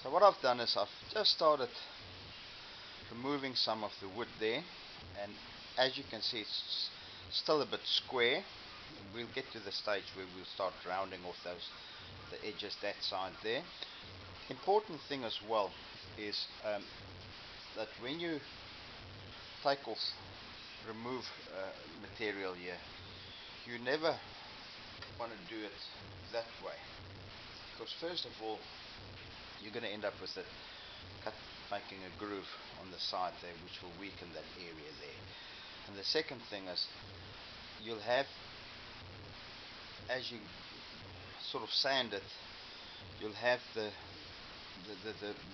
So what I've done is I've just started removing some of the wood there, and as you can see it's still a bit square. We'll get to the stage where we'll start rounding off the edges that side there. Important thing as well is that when you remove material here, you never want to do it that way, because first of all you're going to end up with it making a groove on the side there, which will weaken that area there. And the second thing is, you'll have, as you sort of sand it, you'll have the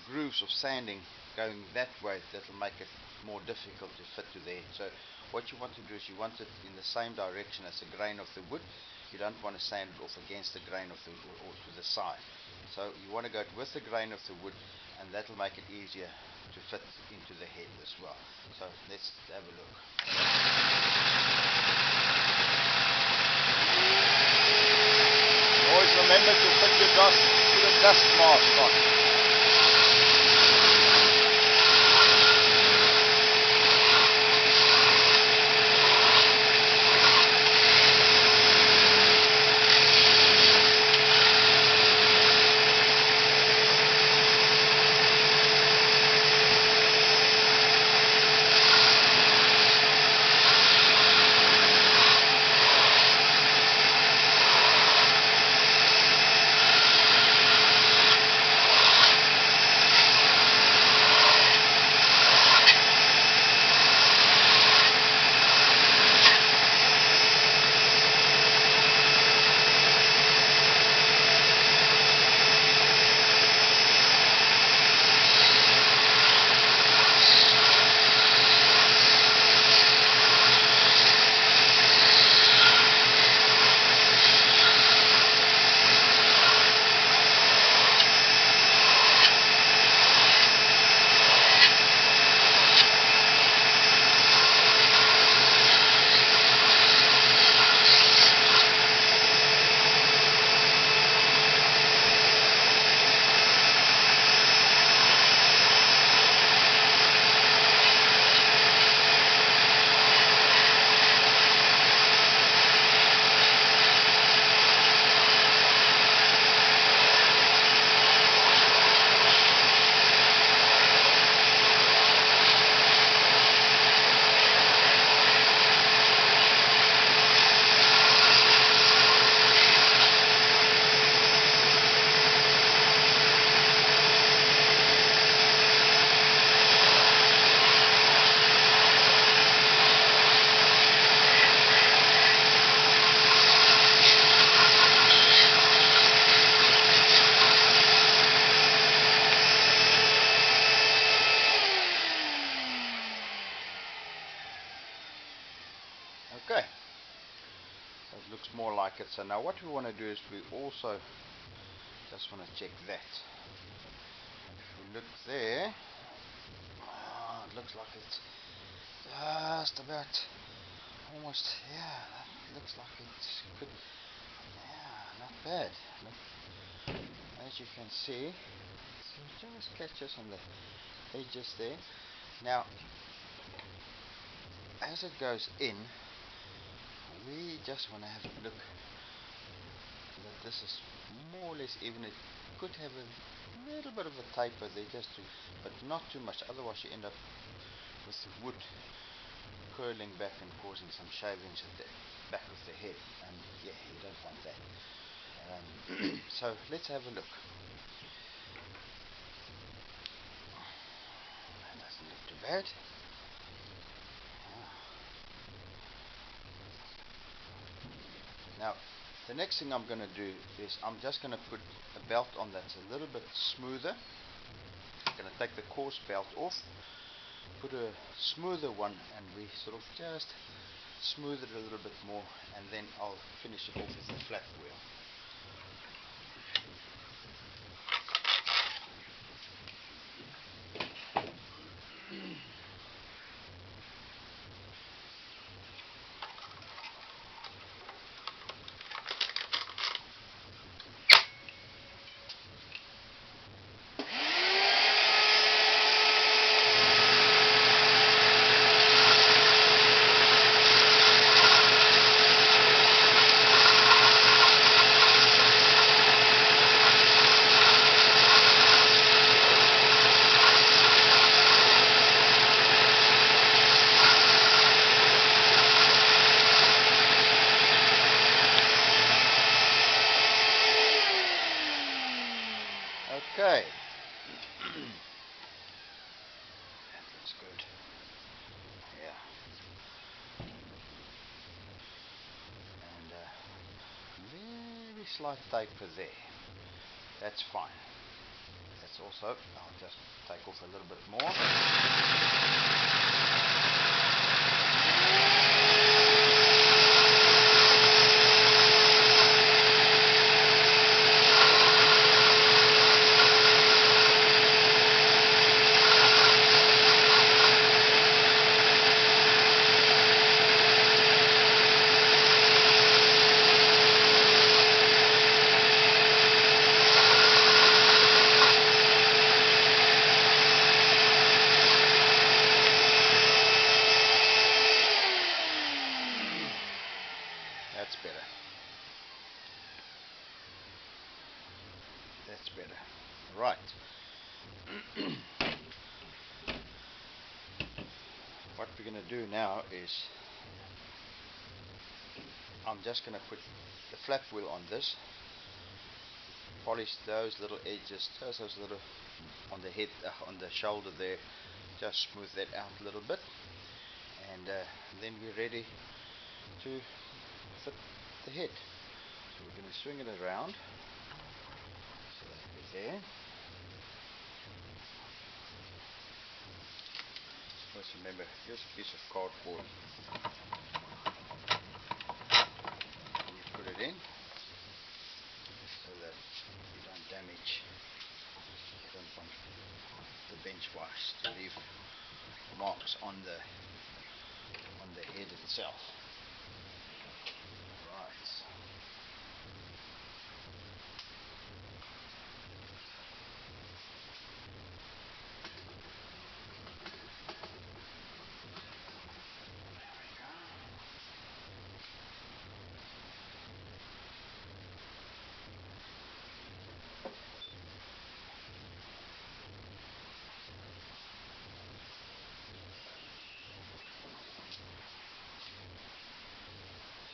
grooves of sanding going that way. That'll make it more difficult to fit to there. So what you want to do is you want it in the same direction as the grain of the wood. You don't want to sand it off against the grain of the wood or to the side. So you want to go with the grain of the wood, and that'll make it easier to fit into the head as well. So let's have a look. Always remember to put a dust mask on. Okay, that looks more like it. So now what we want to do is we also just want to check that. If we look there, it looks like it's just about almost, yeah, that looks like it could, yeah, not bad. Look, as you can see, so just catches on the edges there. Now as it goes in, we just want to have a look that this is more or less even. It could have a little bit of a taper there, but not too much, otherwise you end up with the wood curling back and causing some shavings at the back of the head, and yeah, you don't want that. So let's have a look. That doesn't look too bad. Now, the next thing I'm going to do is I'm just going to put a belt on that's a little bit smoother. I'm going to take the coarse belt off, put a smoother one, and we sort of just smooth it a little bit more, and then I'll finish it off with a flat wheel. Okay. That looks good. Yeah. And very slight taper there. That's fine. That's also, I'll just take off a little bit more. That's better. That's better. Right. What we're going to do now is I'm just going to put the flap wheel on this, polish those little edges, those little on the head, on the shoulder there, just smooth that out a little bit, and then we're ready to fit the head. So we're going to swing it around so that we're there. Just remember, here's a piece of cardboard. You put it in so that you don't damage. You don't want the bench wires to leave marks on the head itself. Right.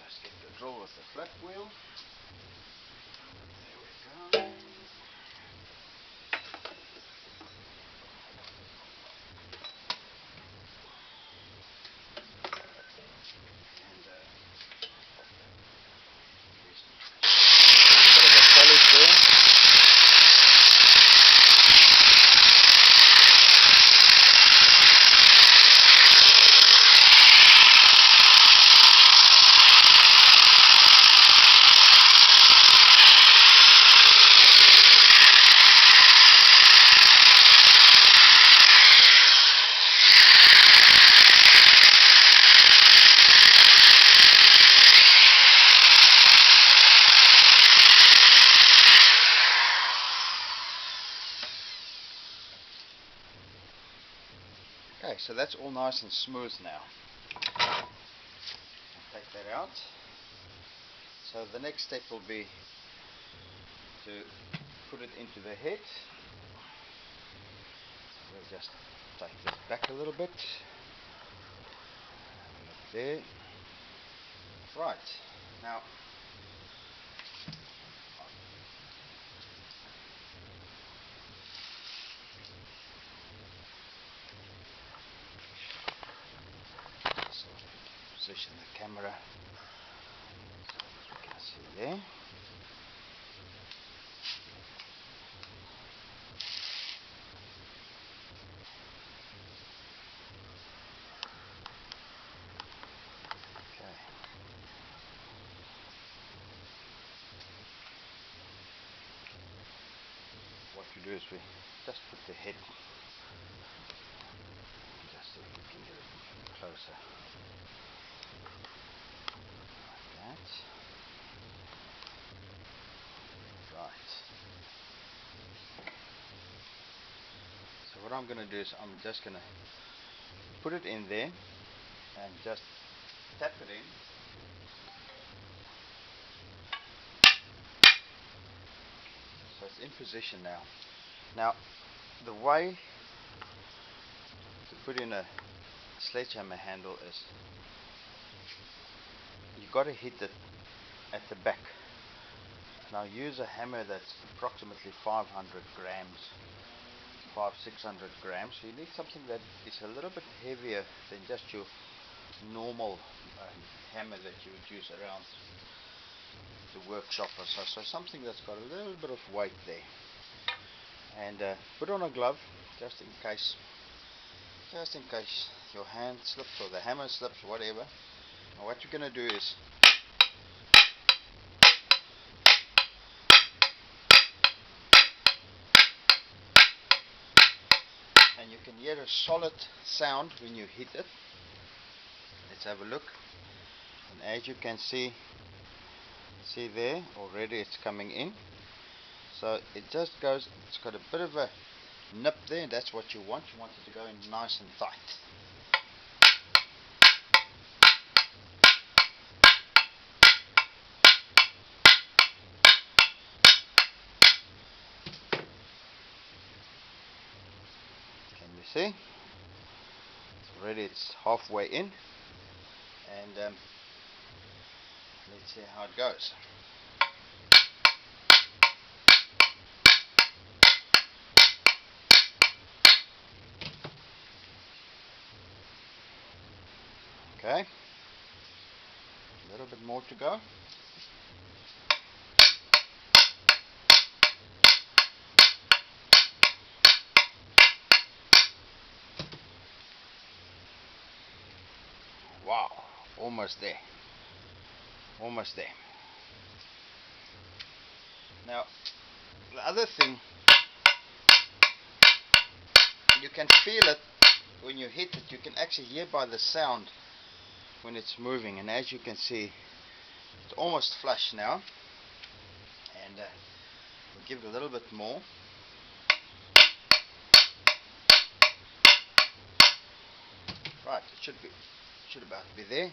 Just get the drill with the flap wheel. There we go. And just a bit of a polish there. Okay, so that's all nice and smooth now. I'll take that out. So the next step will be to put it into the head. So we'll just take this back a little bit. Look there. Right, now position the camera so you can see there. Okay. What we do is we just put the head, just so we can get it closer. Like that. Right. So what I'm going to do is I'm just going to put it in there and just tap it in. So it's in position now. Now the way to put in a sledgehammer handle is you've got to hit it at the back Now use a hammer that's approximately 500 grams, 600 grams. So you need something that is a little bit heavier than just your normal hammer that you would use around the workshop or so. So something that's got a little bit of weight there. And put on a glove just in case your hand slips or the hammer slips, whatever. Now what you're going to do is and you can hear a solid sound when you hit it. Let's have a look. And as you can see there, already it's coming in. So it just goes, it's got a bit of a nip there, and that's what you want. You want it to go in nice and tight. Can you see? Already it's halfway in, and let's see how it goes. Okay, a little bit more to go. Wow, almost there. Almost there. Now, the other thing, you can feel it when you hit it. You can actually hear by the sound when it's moving, and as you can see, it's almost flush now. And we'll give it a little bit more. Right, it should about be there.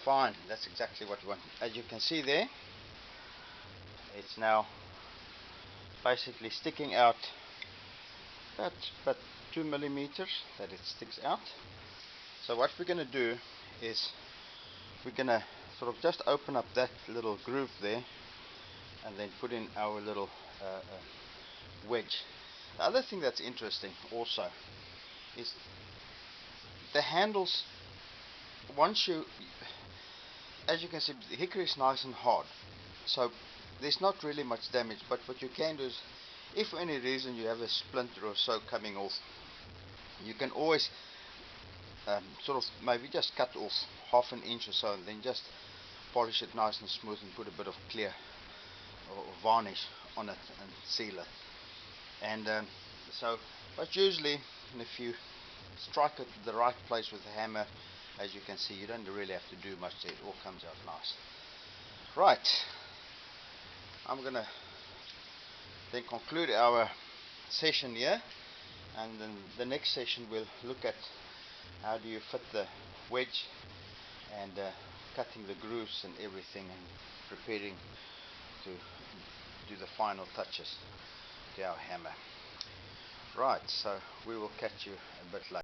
Fine, that's exactly what we want. As you can see there, it's now basically sticking out about 2 millimeters that it sticks out. So what we're going to do is we're going to sort of just open up that little groove there and then put in our little wedge. The other thing that's interesting also is the handles. Once you, as you can see, the hickory is nice and hard, so there's not really much damage. But what you can do is, if for any reason you have a splinter or so coming off, you can always sort of maybe just cut off half an inch or so, and then just polish it nice and smooth and put a bit of clear or varnish on it and seal it. And but usually if you strike it the right place with the hammer, as you can see, you don't really have to do much there. It all comes out nice. Right, I'm gonna then conclude our session here, and then the next session we'll look at how do you fit the wedge and cutting the grooves and everything, and preparing to do the final touches to our hammer. Right, so we will catch you a bit later.